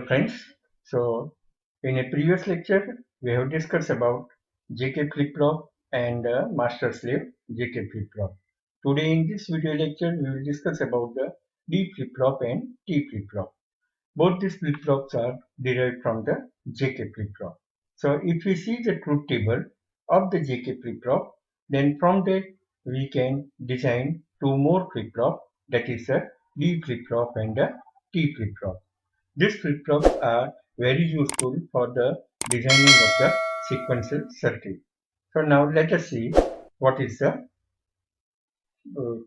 friends. So in a previous lecture we have discussed about JK flip-flop and master slave JK flip-flop. Today in this video lecture we will discuss about the D flip-flop and T flip-flop. Both these flip-flops are derived from the JK flip-flop. So if we see the truth table of the JK flip-flop, then from that we can design two more flip-flop, that is a D flip-flop and a T flip-flop. These flip-flops are very useful for the designing of the sequential circuit. So now let us see what is the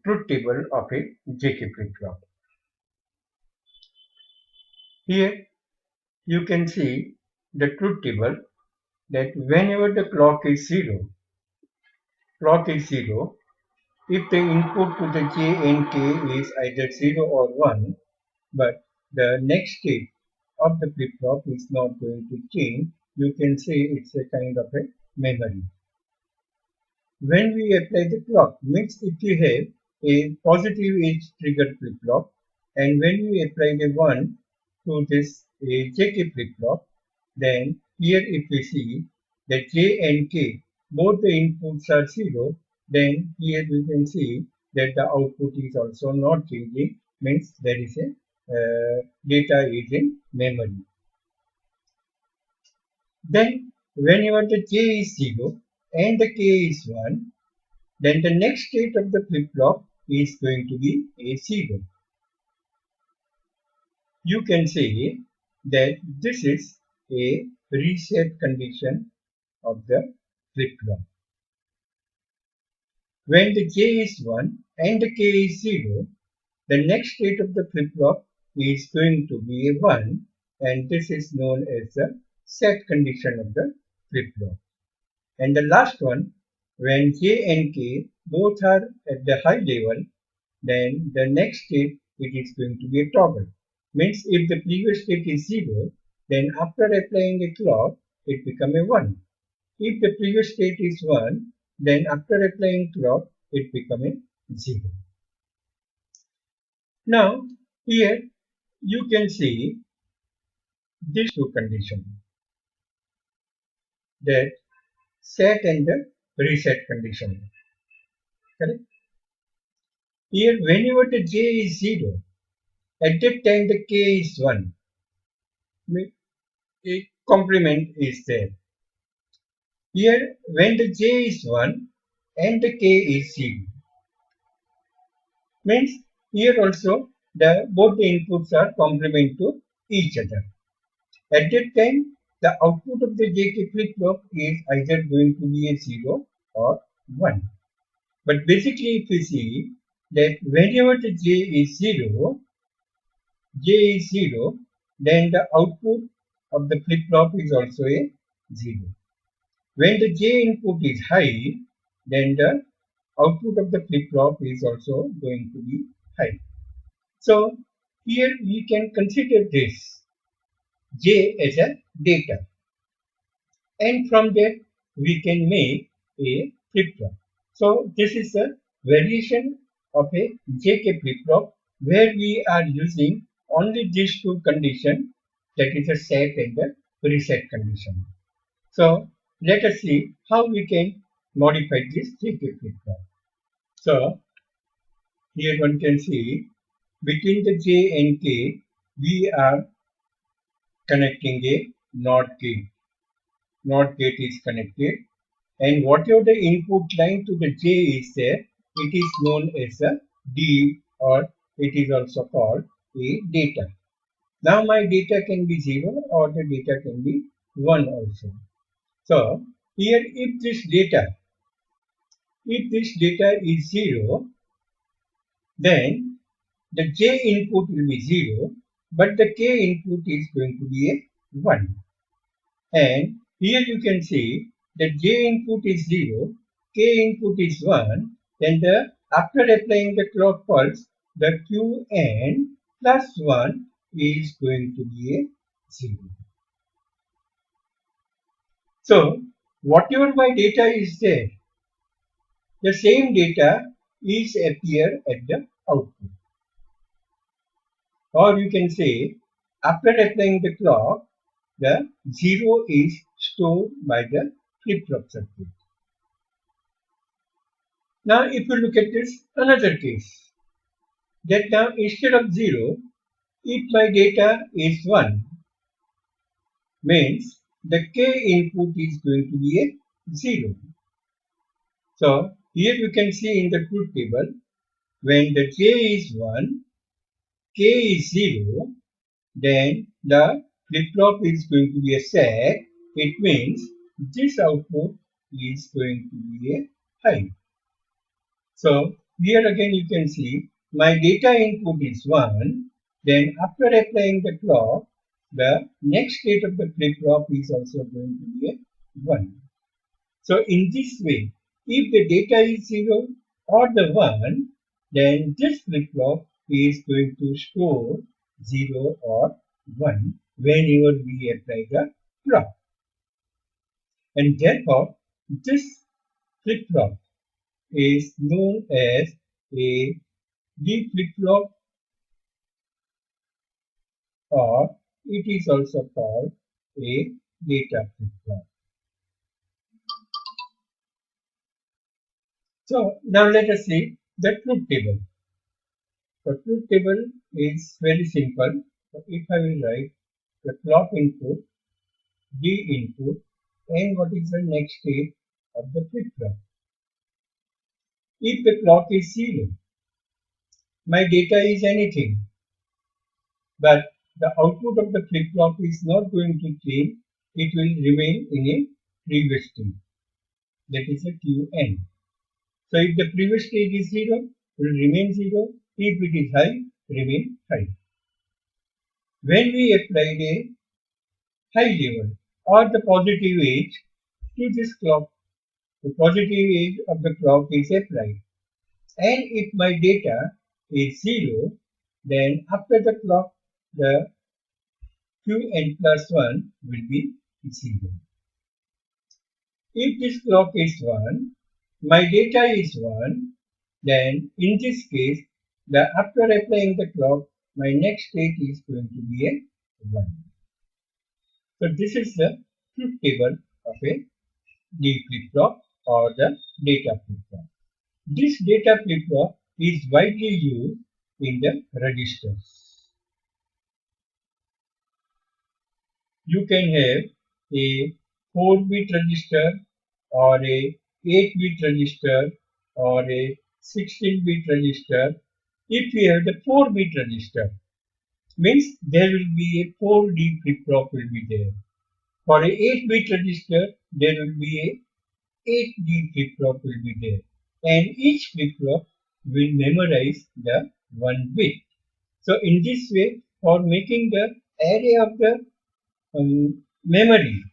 truth table of a JK flip-flop. Here you can see the truth table that whenever the clock is zero, if the input to the J and K is either 0 or 1, but the next state of the flip-flop is not going to change, you can say it's a kind of a memory. When we apply the clock, means if you have a positive edge trigger flip-flop, and when we apply the 1 to this JK flip-flop, then here if we see that J and K, both the inputs are 0, then here we can see that the output is also not changing, means there is a data is in memory. Then whenever the J is 0 and the K is 1, then the next state of the flip-flop is going to be a 0. You can say that this is a reset condition of the flip-flop. When the J is 1 and the K is 0, the next state of the flip-flop is going to be a 1, and this is known as the set condition of the flip-flop. And the last one, when J and K both are at the high level, then the next state it is going to be a toggle. Means if the previous state is 0, then after applying a clock, it becomes a 1. If the previous state is 1, then after applying clock, it becomes a 0. Now, here you can see these two conditions, that set and the reset condition. Correct? Here, whenever the J is 0, at that time the K is 1. A complement is there. Here, when the J is 1 and the K is 0, means here also both the inputs are complement to each other. At that time, the output of the JK flip-flop is either going to be a 0 or 1. But basically, if we see that whenever the J is 0, then the output of the flip-flop is also a 0. When the J input is high, then the output of the flip-flop is also going to be high. So here we can consider this J as a data, and from that we can make a flip-flop. So this is a variation of a JK flip-flop where we are using only these two conditions, that is a set and the reset condition. So let us see how we can modify this JK flip-flop. So here one can see between the J and K we are connecting a NOT gate. NOT gate is connected, and whatever the input line to the J is there, it is known as a D, or it is also called a data. Now my data can be 0 or the data can be 1 also. So here if this data is 0, then the J input will be 0, but the K input is going to be a 1. And here you can see that J input is 0, K input is 1, then after applying the clock pulse, the Qn plus 1 is going to be a 0. So whatever my data is there, the same data is appear at the output. Or you can say after applying the clock, the 0 is stored by the flip-flop circuit. Now if you look at this another case, that now instead of 0, if my data is 1, means the k input is going to be a 0. So here you can see in the truth table, when the j is 1, k is 0, then the flip-flop is going to be a sag. It means this output is going to be a high. So here again you can see my data input is 1. Then after applying the clock, the next state of the flip-flop is also going to be a 1. So in this way, if the data is 0 or the 1, then this flip-flop is going to store 0 or 1 whenever we apply the clock. And therefore, this flip-flop is known as a D flip-flop, or it is also called a data flip-flop. So now let us see the truth table. The truth table is very simple. So if I will write the clock input, D input, and what is the next state of the flip-flop. If the clock is 0, my data is anything, but the output of the flip-flop is not going to change. It will remain in a previous state. That is a Qn. So if the previous state is 0, it will remain 0. If it is high, remain high. When we applied a high level or the positive edge to this clock, the positive edge of the clock is applied. And if my data is 0, then after the clock, the Qn plus 1 will be 0. If this clock is 1, my data is 1, then in this case, after applying the clock, my next state is going to be a 1. So this is the truth table of a D flip-flop or the data flip-flop. This data flip-flop is widely used in the registers. You can have a 4-bit register or a 8-bit register or a 16-bit register. If you have the 4-bit register, means there will be a 4D flip-flop will be there. For a 8-bit register, there will be a 8D flip-flop will be there. And each flip-flop will memorize the 1 bit. So in this way, for making the array of the memory,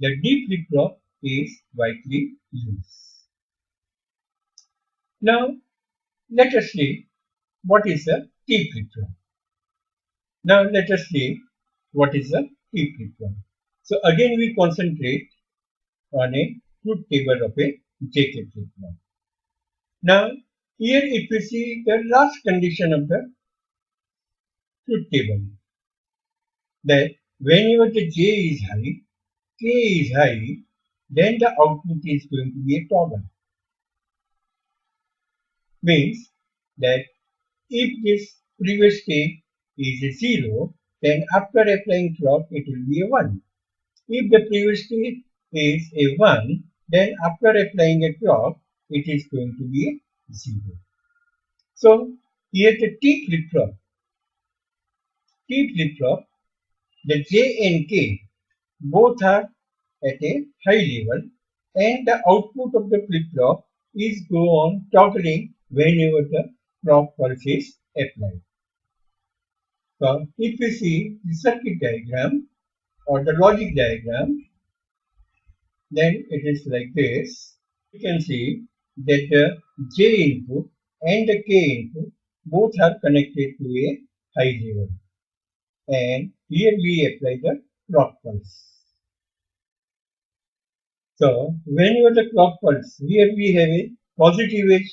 the D flip-flop is widely used. Now, let us see what is a T flip-flop. Now, let us see what is a T flip-flop. So, again we concentrate on a truth table of a JK flip-flop. Now, here if we see the last condition of the truth table, that whenever the J is high, K is high, then the output is going to be a toggle. Means that if this previous state is a 0, then after applying clock it will be a 1. If the previous state is a 1, then after applying a clock it is going to be a 0. So here the T flip-flop, the J and K both are at a high level, and the output of the flip-flop is go on toggling whenever the clock pulse is applied. So if we see the circuit diagram or the logic diagram, then it is like this. You can see that the J input and the K input both are connected to a high level, and here we apply the clock pulse. So whenever the clock pulse, here we have a positive edge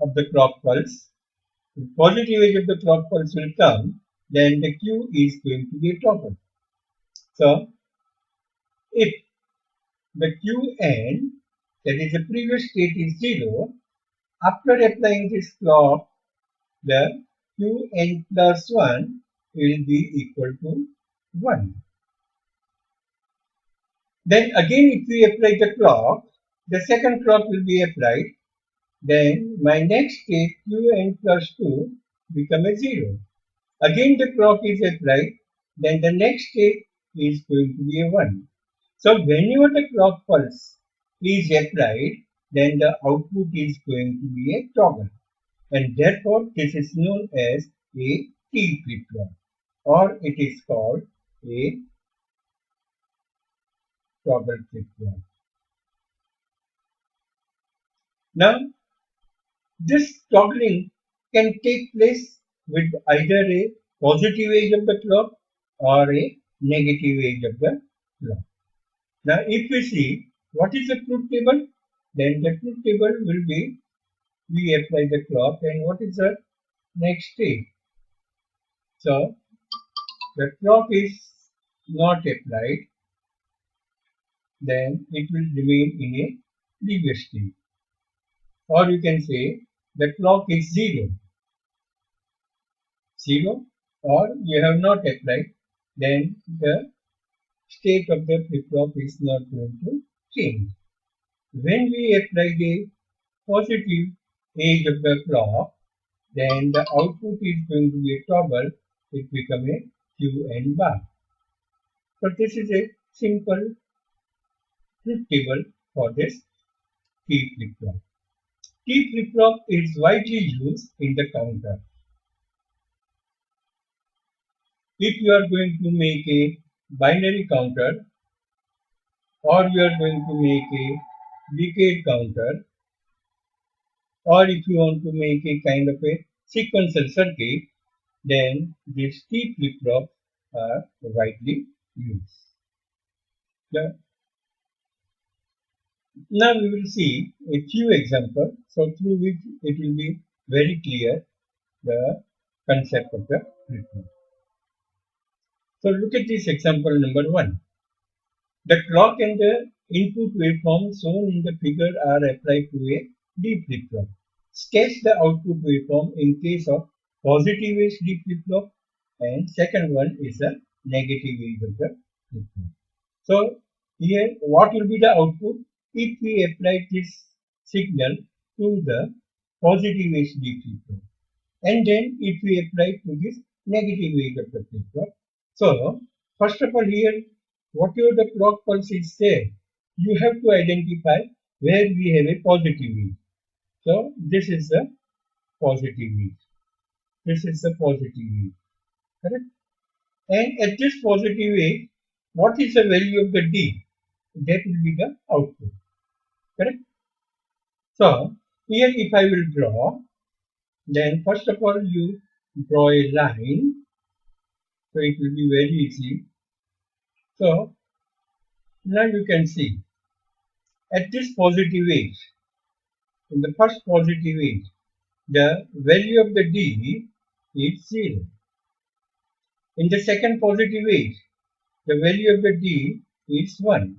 of the clock pulse. The positive edge of the clock pulse will come then the Q is going to be a toggle. So if the Qn, that is the previous state, is 0, after applying this clock, the Qn plus 1 will be equal to 1. Then again if we apply the clock, the second clock will be applied, then my next state Qn plus 2 become a 0. Again the clock is applied, then the next state is going to be a 1. So whenever the clock pulse is applied, then the output is going to be a toggle, and therefore this is known as a T flip-flop, or it is called a toggle flip-flop. Now this toggling can take place with either a positive edge of the clock or a negative edge of the clock. Now if we see what is the truth table, then the truth table will be, we apply the clock and what is the next state. So the clock is not applied, then it will remain in a previous state. Or you can say the clock is 0, or you have not applied, then the state of the flip-flop is not going to change. When we apply the positive edge of the clock, then the output is going to be a toggle, it becomes a Qn bar. So this is a simple truth table for this T flip-flop. T flip-flop is widely used in the counter. If you are going to make a binary counter, or you are going to make a decade counter, or if you want to make a kind of a sequential circuit, then these T flip-flops are widely used. Now we will see a few examples, so through which it will be very clear the concept of the flip-flop. So look at this example number 1. The clock and the input waveform shown in the figure are applied to a D flip-flop. Sketch the output waveform in case of positive edge D flip-flop, and second one is a negative edge of the flip-flop. So here what will be the output if we apply this signal to the positive edge D flip-flop, and then if we apply to this negative edge of the flip-flop. So first of all, here whatever the clock pulse is there, you have to identify where we have a positive edge. So this is the positive edge. This is the positive edge. Correct? And at this positive edge, what is the value of the D? That will be the output. Correct? So here if I will draw, then first of all you draw a line. So it will be very easy. So now you can see at this positive edge, in the first positive edge, the value of the D is 0. In the second positive edge, the value of the D is 1.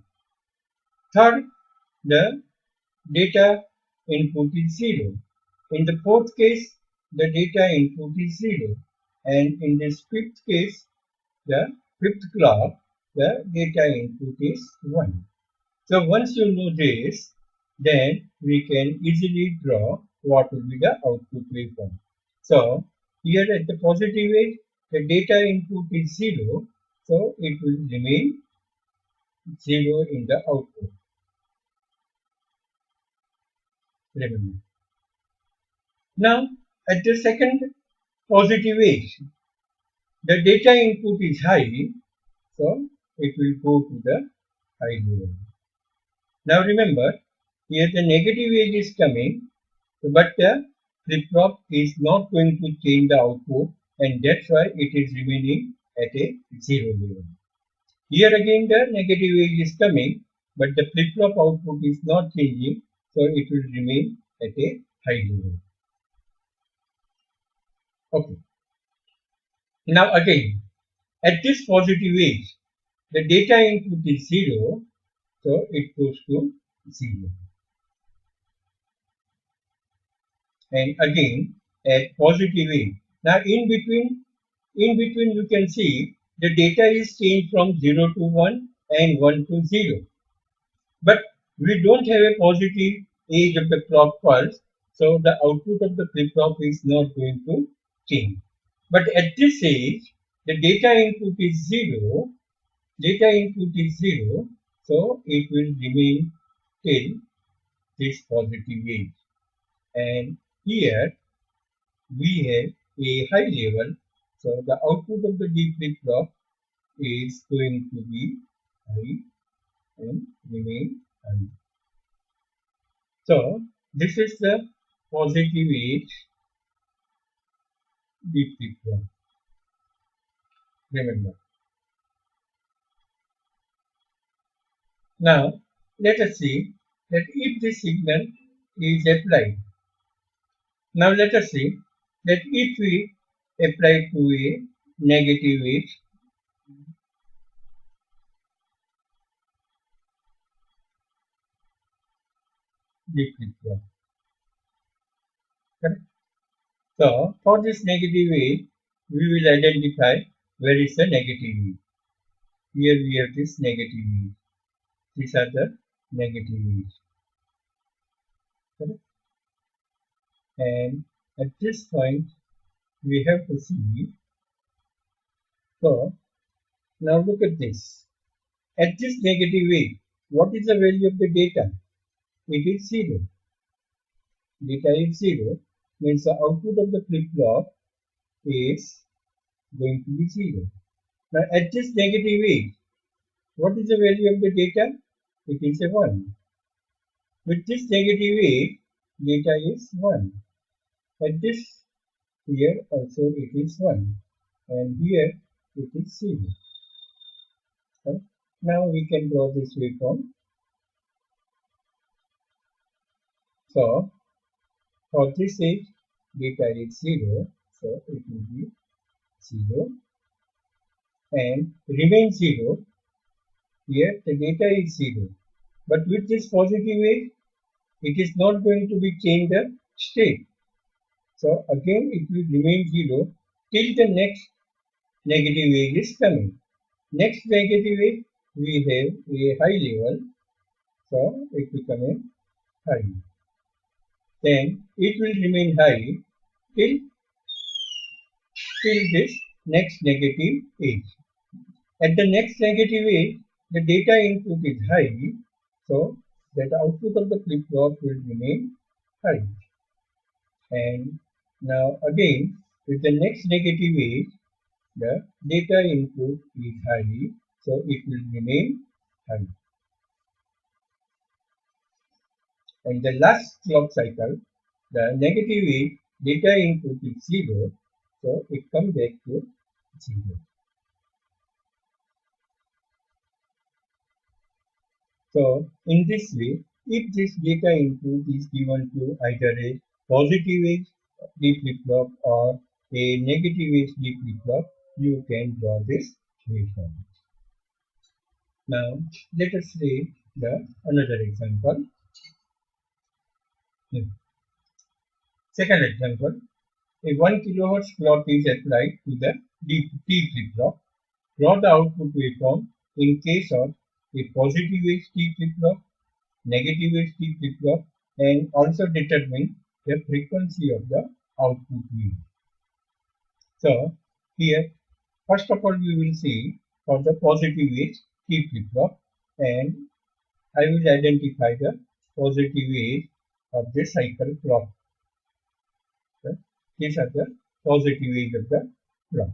Third, the data input is 0. In the fourth case, the data input is 0. And in this fifth case, the fifth clock, the data input is 1. So once you know this, then we can easily draw what will be the output waveform. So here at the positive edge, the data input is 0, so it will remain 0 in the output. Remember. Now at the second positive edge, the data input is high, so it will go to the high level. Now remember, here the negative edge is coming, but the flip-flop is not going to change the output, and that's why it is remaining at a 0 level. Here again the negative edge is coming, but the flip-flop output is not changing, so it will remain at a high level. Okay. Now again, at this positive age, the data input is 0, so it goes to 0. And again, at positive age. Now in between you can see the data is changed from 0 to 1 and 1 to 0. But we don't have a positive age of the clock pulse, so the output of the flip-flop is not going to change. But at this age, the data input is 0, so it will remain till this positive age. And here we have a high level, so the output of the D flip-flop is going to be high and remain high. So this is the positive age D flip-flop. Remember. Now let us see that if this signal is applied. Now let us see that if we apply to a negative age, D flip-flop. Correct? So for this negative age, we will identify where is the negative age. Here we have this negative age. These are the negative age. Correct? And at this point, we have to see. So now look at this. At this negative age, what is the value of the data? It is 0. Data is 0, means the output of the flip-flop is going to be 0. Now at this negative age, what is the value of the data? It is a 1. With this negative age, data is 1. At this here also it is 1. And here it is 0. Okay. Now we can draw this waveform. So for this age, data is 0. So it will be 0 and remain 0. Here the data is 0. But with this positive age, it is not going to be changed the state. So again it will remain 0 till the next negative age is coming. Next negative age, we have a high level, so it becoming high. Then it will remain high till this next negative age. At the next negative age, the data input is high, so that output of the flip-flop will remain high. And now again, with the next negative age, the data input is high, so it will remain high. And the last clock cycle, the negative age, data input is 0, so it comes back to 0. So in this way, if this data input is given to either a positive age D flip-flop or a negative age D flip-flop, you can draw this waveform. Now let us see the another example. Second example, a 1 kHz clock is applied to the T flip-flop. Draw the output waveform in case of a positive age T flip-flop, negative age T flip-flop, and also determine the frequency of the output wave. So here, first of all, we will see for the positive age T flip-flop, and I will identify the positive age of the cycle clock. Okay. These are the positive age of the clock.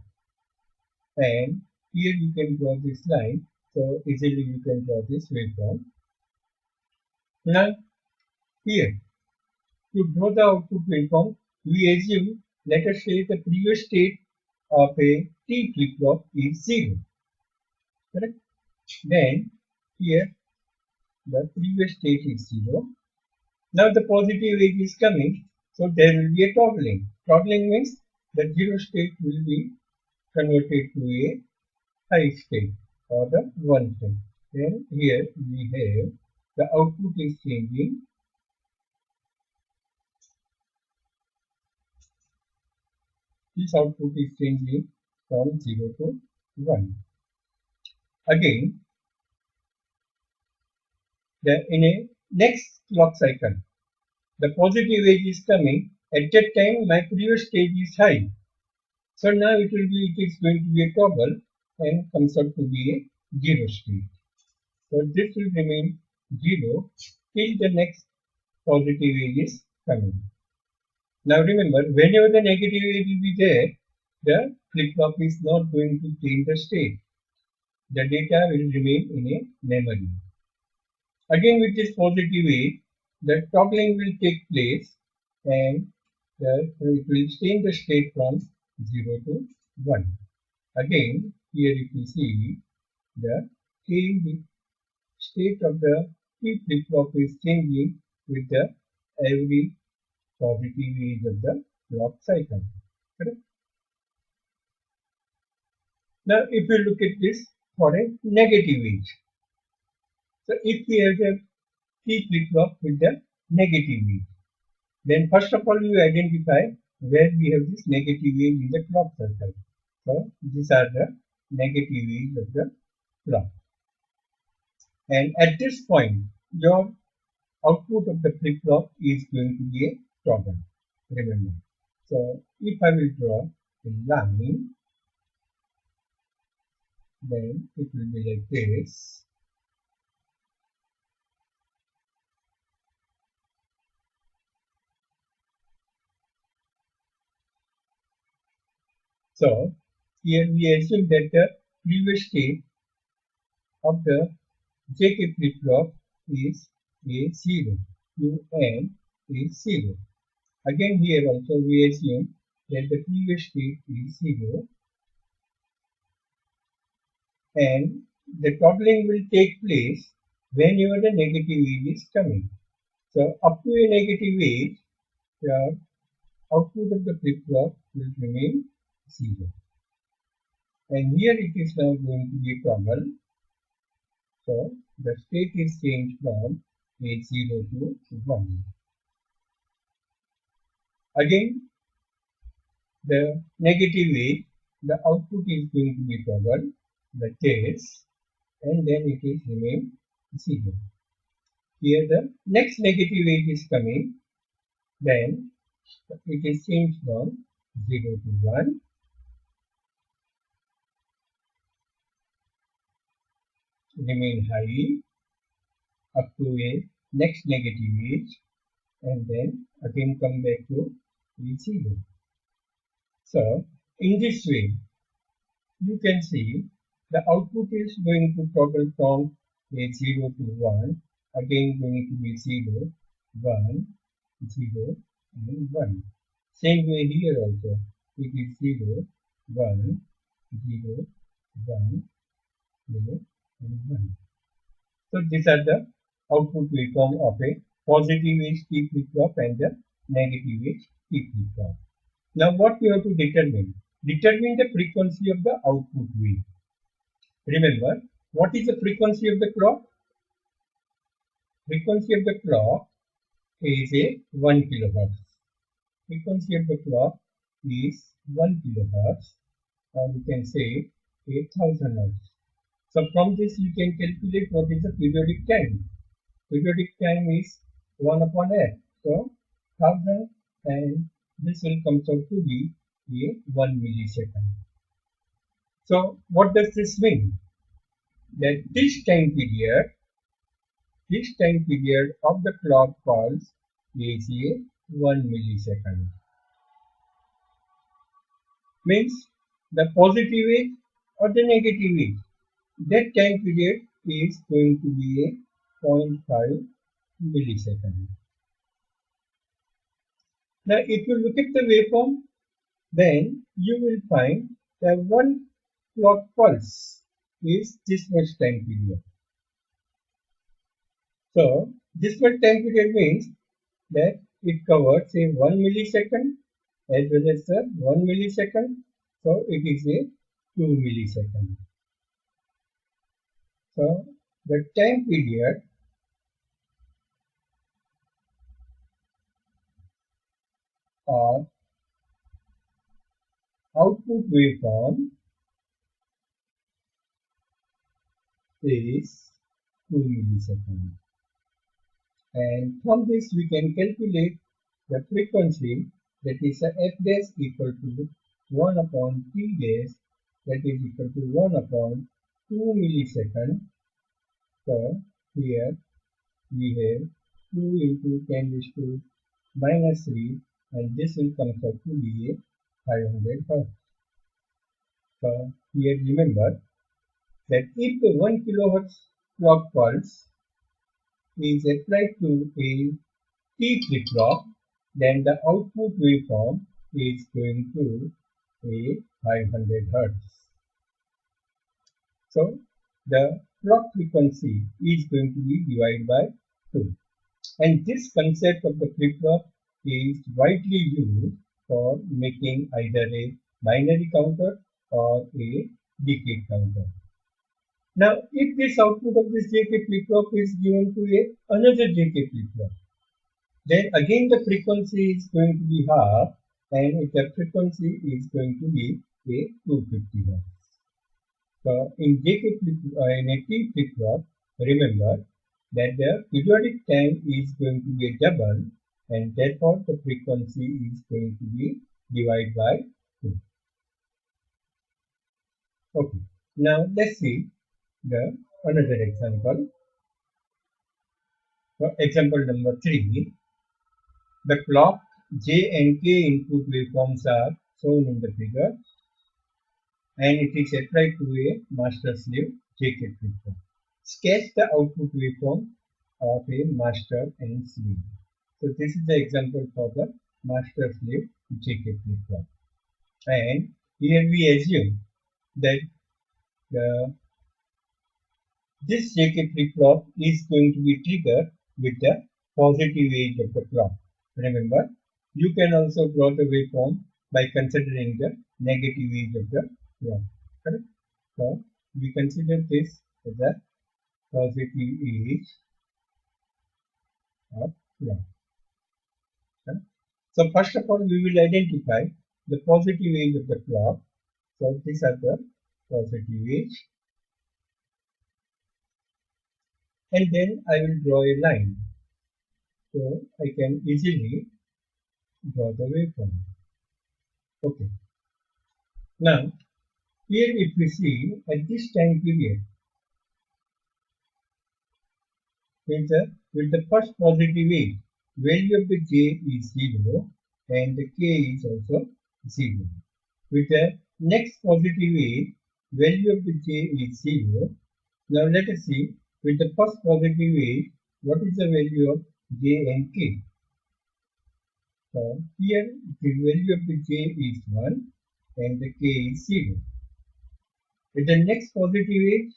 And here you can draw this line, so easily you can draw this waveform. Now here, to draw the output waveform, we assume, let us say the previous state of a T flip-flop is 0. Correct? Then here the previous state is 0. Now the positive age is coming, so there will be a toggling. Toggling means the 0 state will be converted to a high state or the one state. Then here we have the output is changing. This output is changing from 0 to 1. Again, in a next clock cycle, the positive edge is coming. At that time, my previous stage is high. So now it is going to be a toggle and comes out to be a 0 state. So this will remain 0 till the next positive edge is coming. Now remember, whenever the negative edge will be there, the flip-flop is not going to change the state. The data will remain in a memory. Again with this positive edge, the toggling will take place and it will change the state from 0 to 1. Again, here if you see, the state of the T flip-flop is changing with the every positive edge of the clock cycle. Correct? Now, if you look at this for a negative edge, so if we have the T flip-flop with the negative edge, then first of all you identify where we have this negative edge in the clock circle. So these are the negative edge of the clock. And at this point, your output of the flip-flop is going to be a toggle. Remember. So if I will draw a line, then it will be like this. So here we assume that the previous state of the JK flip-flop is a 0. Qn is 0. Again here also we assume that the previous state is 0 and the toggling will take place whenever the negative edge is coming. So up to a negative edge, the output of the flip-flop will remain 0. And here it is now going to be toggle. So the state is changed from a 0 to 1. Again, the negative edge, the output is going to be toggle, the case, and then it is remain 0. Here the next negative edge is coming, then it is changed from 0 to 1. Remain high up to a next negative edge and then again come back to E0. So in this way you can see the output is going to toggle from a 0 to 1, again going to be 0, 1, 0 and 1. Same way here also it is 0, 1, 0, 1, 0 and 1. So these are the output waveform of a positive edge T flip-flop and the negative edge T flip-flop. Now what we have to determine? Determine the frequency of the output wave. Remember, what is the frequency of the clock? Frequency of the clock is a 1 kilohertz. Frequency of the clock is 1 kilohertz, or you can say 1000 hertz. So from this you can calculate what is the periodic time. Periodic time is 1 upon f. So 1000 and this will come out to be a 1 millisecond. So what does this mean? That this time period of the clock pulse is a 1 millisecond. Means the positive edge or the negative edge, that time period is going to be a 0.5 millisecond. Now if you look at the waveform, then you will find that one clock pulse is this much time period. So this much time period means that it covers a 1 millisecond as well as a 1 millisecond. So it is a 2 milliseconds. So the time period of output waveform is 2 milliseconds. And from this we can calculate the frequency, that is f dash equal to 1 upon t dash, that is equal to 1 upon 2 milliseconds. So here we have 2 into 10 raised to minus 3, and this will come out to be a 500 hertz. So here remember that if the 1 kilohertz clock pulse is applied to a T flip-flop, then the output waveform is going to a 500 hertz. So the clock frequency is going to be divided by 2. And this concept of the flip-flop is widely used for making either a binary counter or a decade counter. Now, if this output of this JK flip-flop is given to another JK flip-flop, then again the frequency is going to be half, and the frequency is going to be a 250 hertz. So in in a T flip-flop, remember that the periodic time is going to be a double, and therefore the frequency is going to be divided by 2. Okay, now let's see the another example. So example number 3. The clock J and K input waveforms are shown in the figure, and it is applied to a master-slave JK flip-flop. Sketch the output waveform of a master and slave. So this is the example for the master-slave JK flip-flop. And here we assume that this JK flip-flop is going to be triggered with the positive edge of the clock. Remember, you can also draw the waveform by considering the negative edge of the clock. Correct? So we consider this as a positive edge of clock. Okay? So first of all, we will identify the positive edge of the clock. So these are the positive edge. And then I will draw a line. So I can easily draw the waveform. Okay. Now, here if we see at this time period, with the first positive edge, value of the J is 0 and the K is also 0. With the next positive edge, value of the J is 0. Now let us see, with the first positive edge, what is the value of J and K? So here the value of the J is 1 and the K is 0. With the next positive edge,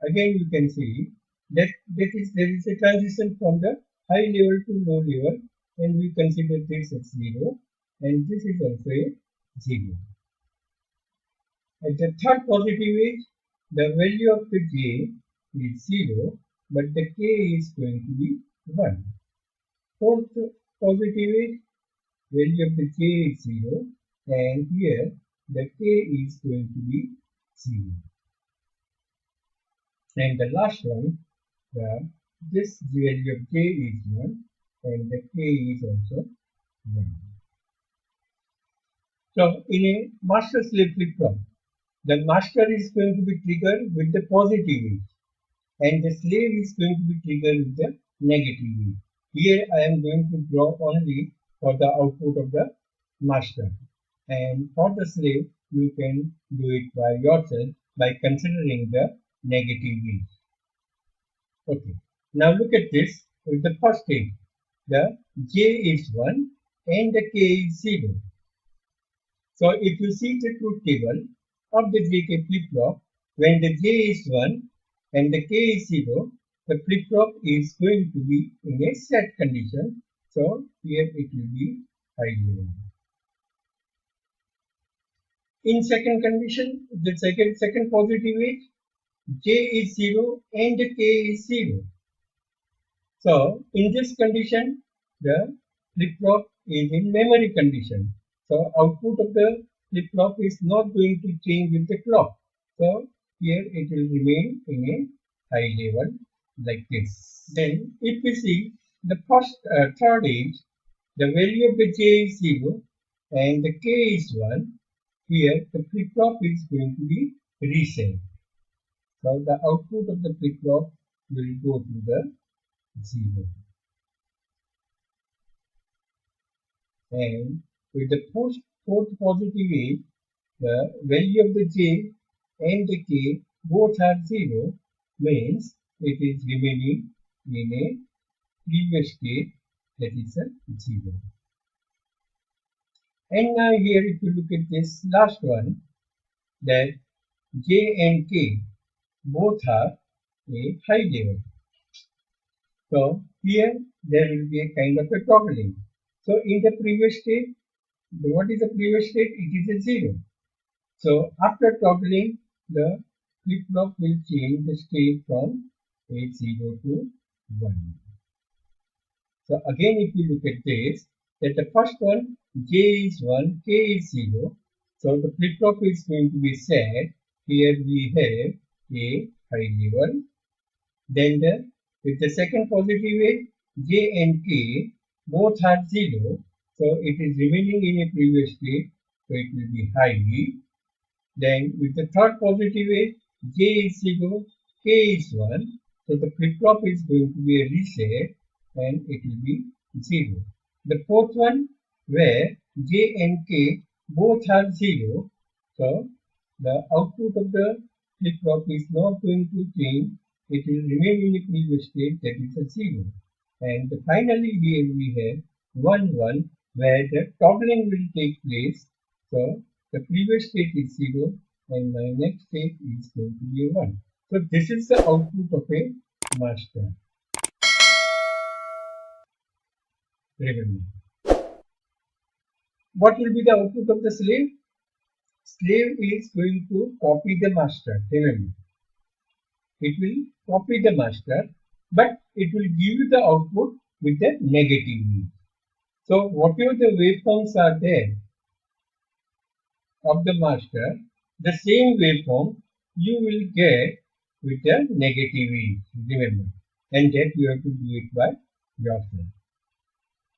again you can see that there is a transition from the high level to low level, and we consider this as 0, and this is also a 0. At the third positive edge, the value of the J is 0, but the K is going to be 1. Fourth positive edge, value of the J is 0, and here the K is going to be 0. And the last one, this value of J is 1 and the K is also 1. So in a master-slave flip-flop, the master is going to be triggered with the positive edge and the slave is going to be triggered with the negative edge. Here I am going to draw only for the output of the master, and for the slave you can do it by yourself by considering the negative edge. Okay, now look at this. With the first edge, the J is 1 and the K is 0. So if you see the truth table of the JK flip-flop, when the J is 1 and the K is 0, the flip-flop is going to be in a set condition. So here it will be high level. In second condition, the second positive is J is 0 and K is 0. So in this condition, the flip-flop is in memory condition. So output of the flip-flop is not going to change with the clock. So here it will remain in a high level like this. Then if we see the third is the value of the J is 0 and the K is 1. Here the flip-flop is going to be reset. So the output of the flip-flop will go to the 0. And with the fourth positive is the value of the J and the K both are 0, means it is remaining in a previous state, that is a 0. And now here if you look at this last one, that J and K both are a high level. So here there will be a kind of a toggling. So in the previous state, what is the previous state? It is a 0. So after toggling, the flip-flop will change the state from a 0 to 1. So again if you look at this, that the first one, J is 1, K is 0. So the flip-flop is going to be set. Here we have a high level. Then with the second positive way, J and K both are 0. So it is remaining in a previous state. So it will be high. Then with the third positive way, J is 0, K is 1. So the flip-flop is going to be a reset and it will be 0. The fourth one, where J and K both are 0. So the output of the flip-flop is not going to change. It will remain in the previous state, that is a 0. And finally here we have 1, 1, where the toggling will take place. So the previous state is 0 and my next state is going to be 1. So this is the output of a master. Remember. What will be the output of the slave? Slave is going to copy the master. Remember. It will copy the master, but it will give you the output with the negative V. So whatever the waveforms are there of the master, the same waveform you will get with the negative V. Remember, and that you have to do it by yourself.